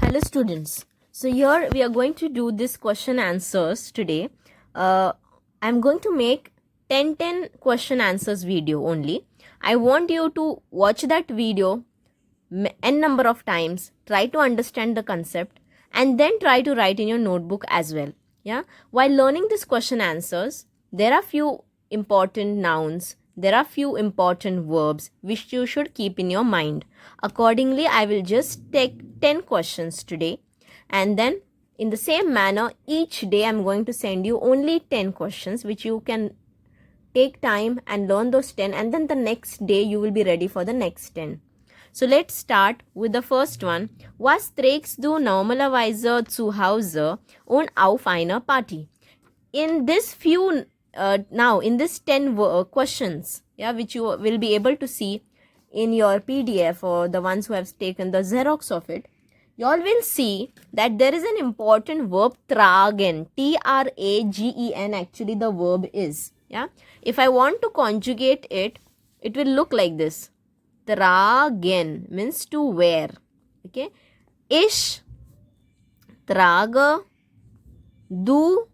Hello students. So here we are going to do this question answers today. I'm going to make 10 question answers video only. I want you to watch that video n number of times, try to understand the concept and then try to write in your notebook as well. Yeah. While learning this question answers, there are few important nouns, there are few important verbs which you should keep in your mind. Accordingly, I will just take 10 questions today, and then in the same manner each day I'm going to send you only 10 questions which you can take time and learn those 10, and then the next day you will be ready for the next 10. So let's start with the first one. Was trägst du normalerweise zu Hause und auf einer Party? In this few now in this 10 questions, yeah, which you will be able to see in your PDF or the ones who have taken the Xerox of it, you all will see that there is an important verb tragen. Tragen actually the verb is. Yeah. If I want to conjugate it, it will look like this. Tragen means to wear. Okay. Ich trage, du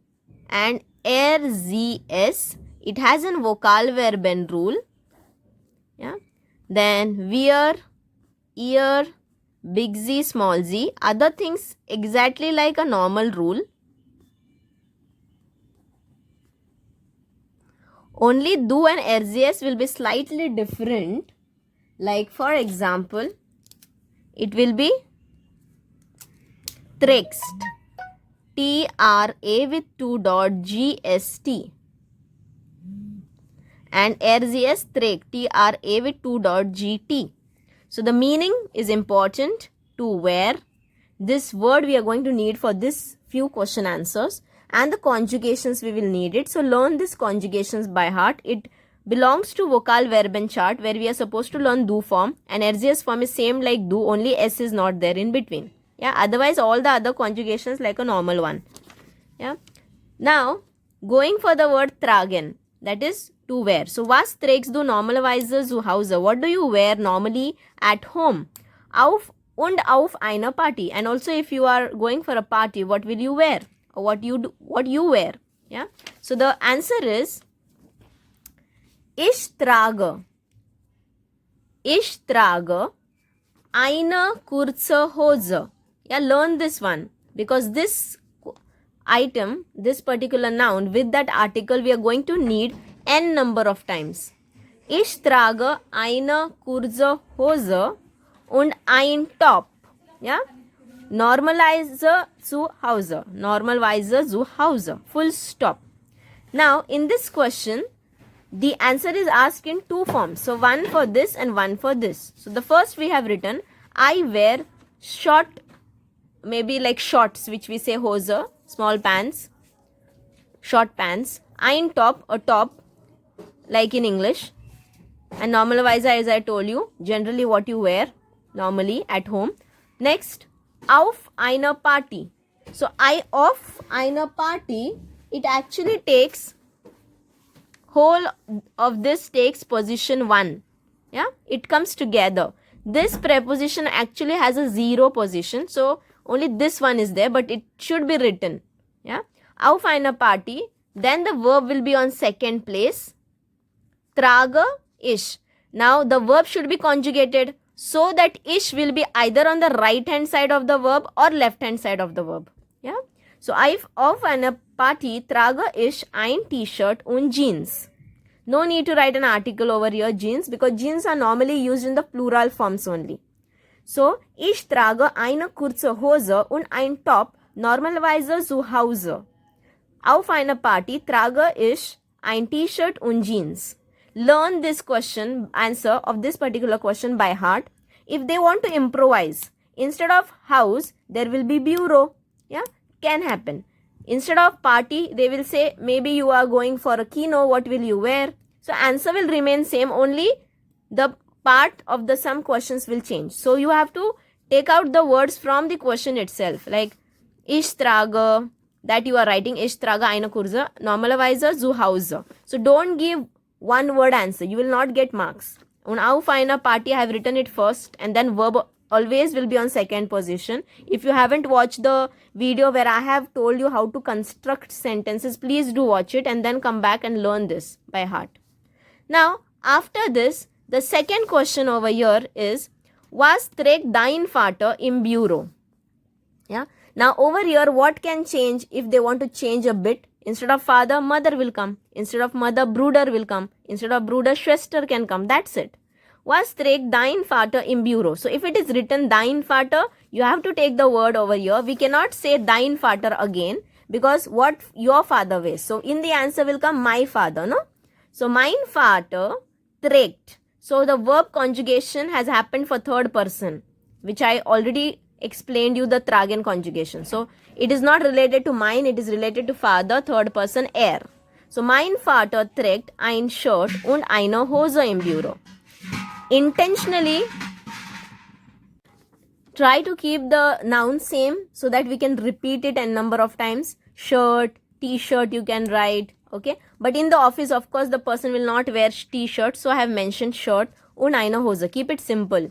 and RZS. It has a vocal verben rule. Yeah. Then wear, ear, big Z, small z. Other things exactly like a normal rule. Only du and RZS will be slightly different. Like for example, it will be trägst. TRA with 2 dot GST. And RZS träg. TRA with 2 dot GT. So the meaning is important, to wear. This word we are going to need for this few question answers, and the conjugations we will need it. So learn these conjugations by heart. It belongs to vocal verben chart where we are supposed to learn do form, and RZS form is same like do, only S is not there in between. Yeah, otherwise all the other conjugations like a normal one. Yeah. Now going for the word tragen, that is to wear. So was trägst du normalerweise zu Hause? What do you wear normally at home? Auf und auf einer Party. And also if you are going for a party, what will you wear? Or what you wear? Yeah. So the answer is Ich trage eine kurze Hose. Yeah, learn this one, because this item, this particular noun with that article we are going to need n number of times. Ich trage eine kurze Hose und ein Top. Yeah. Normalerweise zu Hause. Normalerweise zu Hause. Full stop. Now in this question, the answer is asked in two forms. So one for this and one for this. So the first we have written, I wear short, maybe like shorts, which we say hose, small pants, short pants. Ein Top, a top, like in English. And normalerweise, as I told you, generally what you wear normally at home. Next, auf einer Party. So auf einer Party, it actually takes, whole of this takes position 1. Yeah, it comes together. This preposition actually has a 0 position, so only this one is there, but it should be written. Yeah, auf einer Party. Then the verb will be on second place. Trage ich. Now the verb should be conjugated so that ich will be either on the right hand side of the verb or left hand side of the verb. Yeah. So auf einer Party trage ich ein T-shirt und Jeans. No need to write an article over here, jeans, because jeans are normally used in the plural forms only. So ich trage eine kurze Hose und ein Top, normalerweise zu Hause. Auf einer Party trage ich ein T-shirt und Jeans. Learn this question, answer of this particular question by heart. If they want to improvise, instead of house, there will be bureau. Yeah, can happen. Instead of party, they will say maybe you are going for a kino, what will you wear? So answer will remain same, only the part of the some questions will change. So you have to take out the words from the question itself, like ich trage, that you are writing ich trage eine kurze, normalerweise zu Hause. So don't give one word answer, you will not get marks. Und auf einer Party I have written it first and then verb always will be on second position. If you haven't watched the video where I have told you how to construct sentences, please do watch it and then come back and learn this by heart. Now, after this, the second question over here is, was trägt dein Vater im Büro? Yeah. Now, over here, what can change if they want to change a bit? Instead of father, mother will come. Instead of mother, Bruder will come. Instead of Bruder, Schwester can come. That's it. Was trägt dein Vater im Büro? So, if it is written dein Vater, you have to take the word over here. We cannot say dein Vater again because what your father wears. So, in the answer will come my father, no? So, mein Vater trägt. So, the verb conjugation has happened for third person, which I already explained you the tragen conjugation. So, it is not related to mine, it is related to father, third person, er. So, mein Vater trägt ein Shirt und eine Hose im Büro. Intentionally try to keep the noun same so that we can repeat it a number of times. Shirt, t-shirt you can write, okay? But in the office, of course, the person will not wear t-shirt, so I have mentioned shirt und eine Hose. Keep it simple.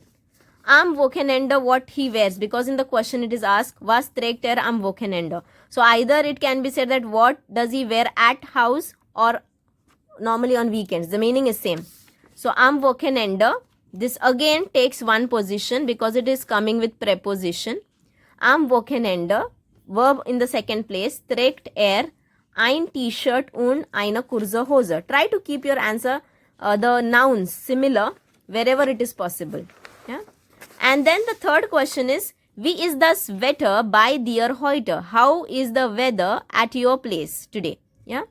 Am Wochenende, what he wears, because in the question it is asked, was trägt er am Wochenende? So either it can be said that what does he wear at house or normally on weekends. The meaning is same. So am Wochenende, this again takes one position because it is coming with preposition. Am Wochenende, verb in the second place, trägt er ein T-shirt und eine kurze Hose. Try to keep your answer, the nouns similar wherever it is possible. Yeah. And then the third question is, wie ist das Wetter bei dir heute? How is the weather at your place today? Yeah.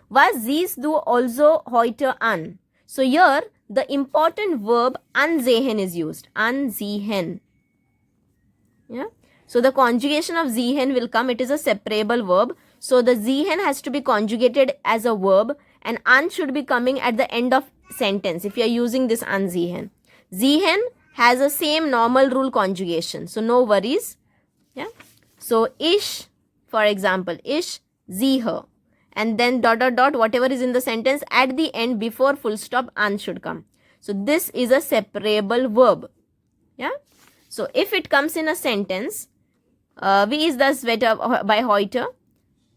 Was siehst du also heute an? So here the important verb ansehen is used. Ansehen. Yeah. So the conjugation of sehen will come. It is a separable verb. So the sehen has to be conjugated as a verb and an should be coming at the end of sentence if you are using this ansehen. Sehen has a same normal rule conjugation. So no worries. Yeah. So ich, for example, ich sehe. And then dot dot dot whatever is in the sentence at the end before full stop an should come. So this is a separable verb. Yeah. So if it comes in a sentence, wie ist das Wetter bei heute?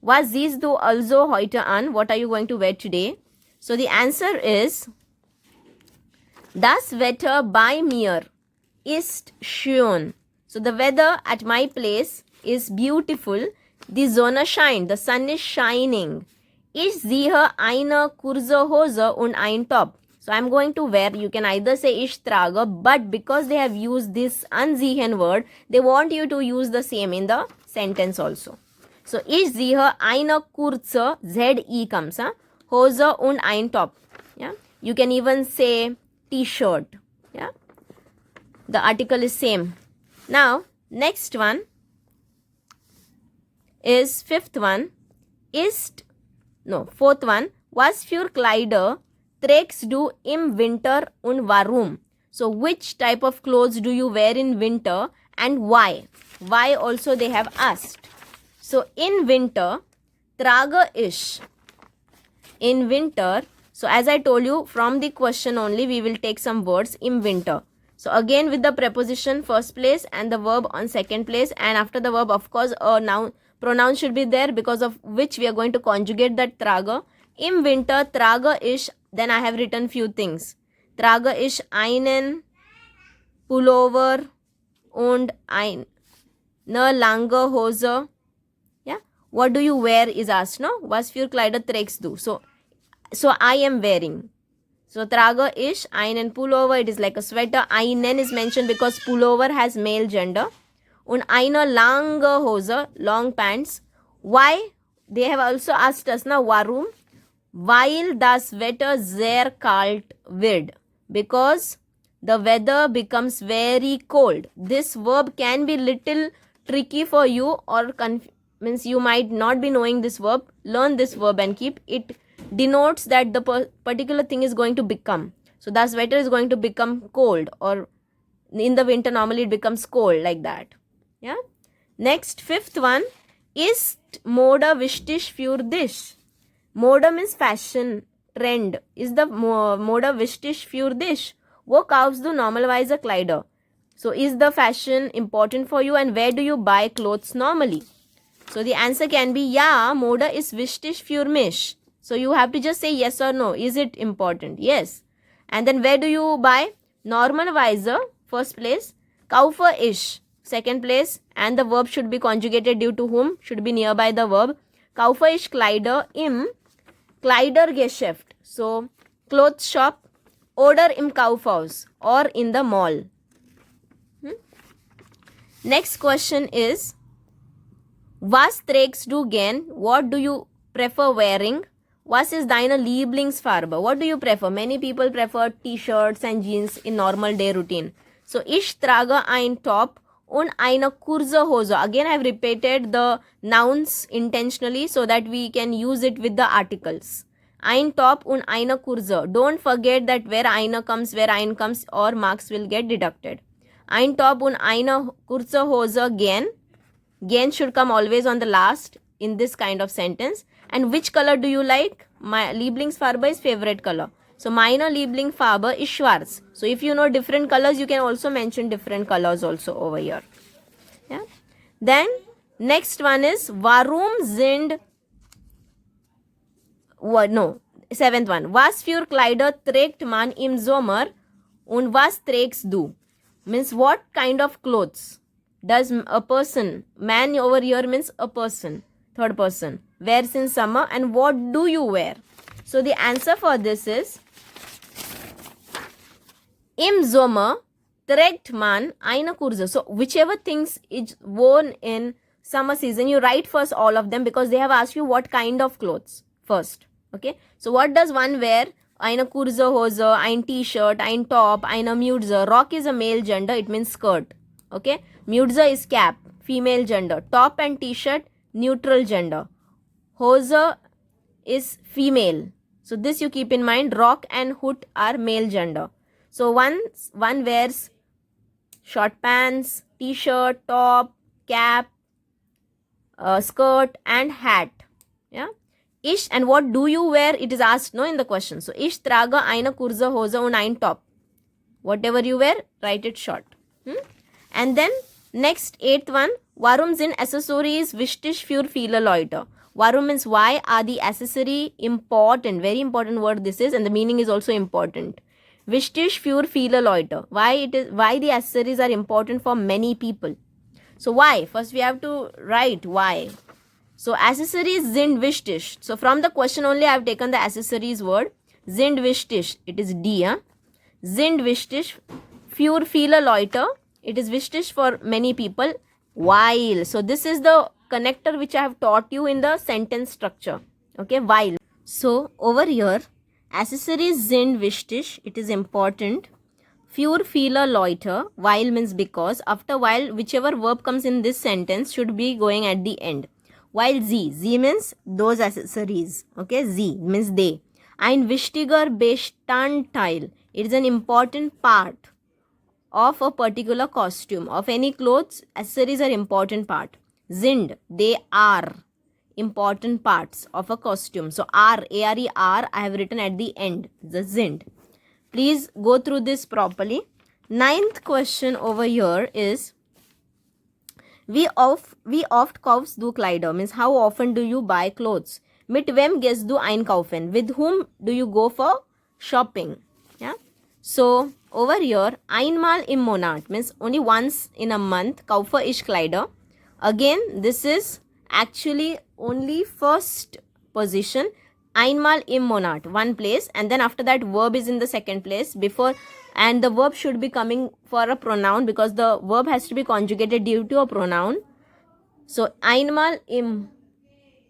Was siehst du also heute an? What are you going to wear today? So the answer is, das Wetter bei mir ist schön. So the weather at my place is beautiful. Die Sonne scheint. The sun is shining. Ich sehe eine kurze Hose und ein Top. So I'm going to wear, you can either say ich trage, but because they have used this ansehen word, they want you to use the same in the sentence also. So ich sehe eine kurze, Z-E comes, Hose und ein Top. Yeah. You can even say t-shirt. Yeah. The article is same. Now, next one is fourth one. Was für Kleider trägst du im Winter und warum? So, which type of clothes do you wear in winter and why? Why also they have asked. So, in winter, trage ich. In winter, so as I told you, from the question only, we will take some words in winter. So again with the preposition first place and the verb on second place, and after the verb of course a noun pronoun should be there, because of which we are going to conjugate that trage. Im Winter trage ich, then I have written few things. Trage ich einen Pullover und eine lange Hose. Yeah. What do you wear is asked, no? Was für Kleider trägst du? So I am wearing. So trage ich einen Pullover, it is like a sweater. Einen is mentioned because pullover has male gender. Und eine lange Hose, long pants. Why? They have also asked us now, warum? Weil das Wetter sehr kalt wird. Because the weather becomes very cold. This verb can be little tricky for you, or means you might not be knowing this verb. Learn this verb and keep it. Denotes that the particular thing is going to become. So das Wetter is going to become cold, or in the winter normally it becomes cold, like that. Yeah. Next, fifth one. Ist Mode wichtig für dich? Mode means fashion, trend. Is the Mode wichtig für dich? Wo kaufst du normalerweise Kleider? So is the fashion important for you, and where do you buy clothes normally? So the answer can be, yeah, Mode ist wichtig für mich. So you have to just say yes or no. Is it important? Yes. And then where do you buy? Normalerweise, first place. Kaufe ich, second place. And the verb should be conjugated due to whom? Should be nearby the verb. Kaufe ich Kleider im Kleidergeschäft. So clothes shop. Oder im Kaufhaus, or in the mall. Next question is, was trägst du gern? What do you prefer wearing? Was ist deine Lieblingsfarbe? What do you prefer? Many people prefer T-shirts and jeans in normal day routine. So, ich trage ein Top und eine kurze Hose. Again, I have repeated the nouns intentionally so that we can use it with the articles. Ein Top und eine kurze. Don't forget that where eine comes, where ein comes, or marks will get deducted. Ein Top und eine kurze Hose gern. Gern should come always on the last in this kind of sentence. And which color do you like? My Lieblingsfarbe is favorite color. So, meine Lieblingsfarbe is schwarz. So, if you know different colors, you can also mention different colors also over here. Yeah. Then, next one is, warum sind... No, seventh one. Was für Kleider trägt man im Sommer und was trägst du? Means what kind of clothes does a person, man over here means a person, third person, wears in summer, and what do you wear? So the answer for this is, im Sommer trägt man eine Kurze. So whichever things is worn in summer season, you write first all of them because they have asked you what kind of clothes first. Okay, so what does one wear? Eine kurze Hose, ein T-shirt, ein Top, eine Mütze. Rock is a male gender, it means skirt. Okay, Mütze is cap, female gender. Top and T-shirt, neutral gender. Hose is female. So this you keep in mind. Rock and hood are male gender. So one wears short pants, T-shirt, top, cap, skirt and hat. Yeah. Ich, and what do you wear? It is asked, no, in the question. So, ich trage eine kurze Hose und ein Top. Whatever you wear, write it short. And then, next, eighth one. Warum sind Accessories wichtig für viele Leute? Warum means why are the accessory important? Very important word this is, and the meaning is also important. Wichtig für viele Leute. Why the accessories are important for many people? So, why? First, we have to write why. So, accessories sind wichtig. So, from the question only I have taken the accessories word. Sind wichtig. It is D. Sind wichtig für viele Leute. It is wichtig for many people. While. So, this is the connector which I have taught you in the sentence structure. Okay, while. So, over here, accessories sind wichtig. It is important. Für viele Leute. While means because. After while, whichever verb comes in this sentence should be going at the end. While Z means those accessories. Okay, Z means they. Ein wichtiger Bestandteil. It is an important part of a particular costume. Of any clothes, accessories are important part. Sind, they are important parts of a costume. So, A-R-E-R, I have written at the end. The sind. Please go through this properly. Ninth question over here is, Wie oft kaufst du Kleider? Means how often do you buy clothes? Mit wem gehst du einkaufen? With whom do you go for shopping? Yeah. So over here, einmal im Monat means only once in a month. Kaufe ich Kleider. Again, this is actually only first position. Einmal im Monat, one place, and then after that verb is in the second place before, and the verb should be coming for a pronoun because the verb has to be conjugated due to a pronoun. So, einmal im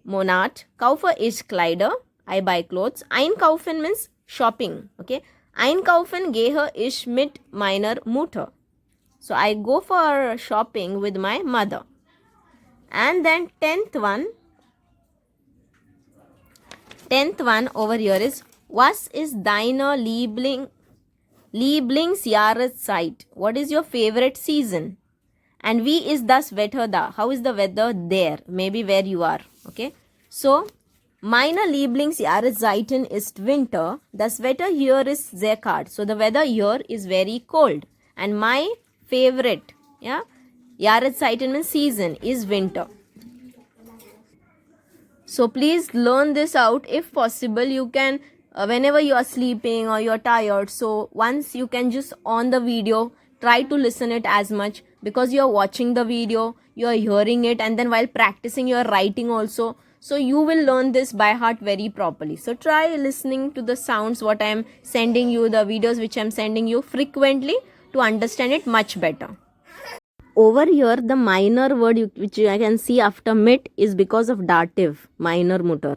Monat, kaufe ich Kleider, I buy clothes. Einkaufen means shopping, okay. Einkaufen gehe ich mit meiner Mutter. So, I go for shopping with my mother. And then 10th one over here is, was is deine Lieblingsjahreszeit? What is your favorite season? And wie ist das Wetter da? How is the weather there? Maybe where you are. Okay. So, meine Lieblingsjahreszeiten ist Winter. Das Wetter here is sehr kalt. So, the weather here is very cold. And my favorite. Yeah, Jahreszeit means season is winter. So please learn this out. If possible, you can whenever you are sleeping or you're tired, so once you can just on the video, try to listen it as much, because you're watching the video, you're hearing it, and then while practicing you're writing also, so you will learn this by heart very properly. So try listening to the sounds what I'm sending you, the videos which I'm sending you frequently, to understand it much better. Over here, the minor word which I can see after mit is because of dative, minor motor.